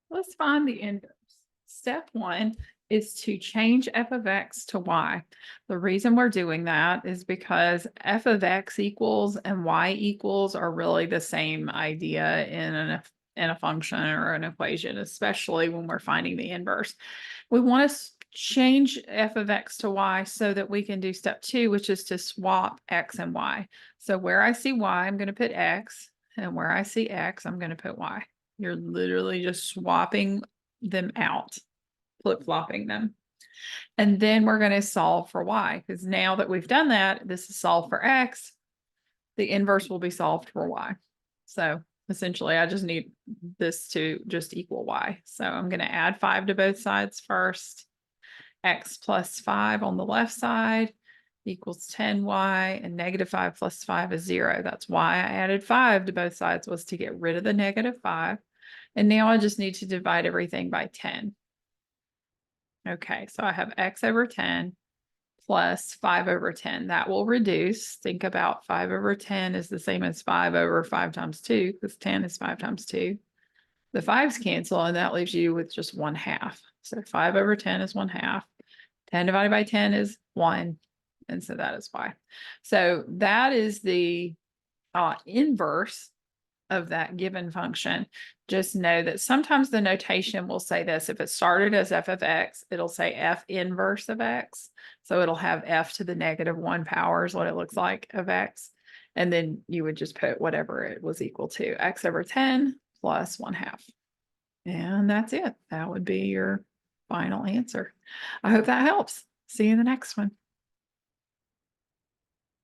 Let's find the inverse. Step one is to change f of x to y. The reason we're doing that is because f of x equals and y equals are really the same idea in a function or an equation, especially when we're finding the inverse. We want to change f of x to y so that we can do step two, which is to swap x and y. So where I see y, I'm going to put x, and where I see x, I'm going to put y. You're literally just swapping them out, flip-flopping them. And then we're going to solve for y, because now that we've done that, this is solved for x. The inverse will be solved for y. So essentially, I just need this to just equal y. So I'm going to add 5 to both sides first. X plus 5 on the left side equals 10y, and negative 5 plus 5 is 0. That's why I added 5 to both sides, was to get rid of the negative 5. And now I just need to divide everything by 10. Okay, so I have x over 10 plus 5 over 10. That will reduce. Think about 5 over 10 is the same as 5 over 5 times 2, because 10 is 5 times 2. The 5's cancel, and that leaves you with just 1/2. So 5 over 10 is 1/2. 10 divided by 10 is 1. And so that is y. So that is the inverse of that given function. Just know that sometimes the notation will say this. If it started as f of x, it'll say f inverse of x. So it'll have f to the negative 1 power is what it looks like of x. And then you would just put whatever it was equal to, x over 10 plus 1/2. And that's it. That would be your final answer. I hope that helps. See you in the next one.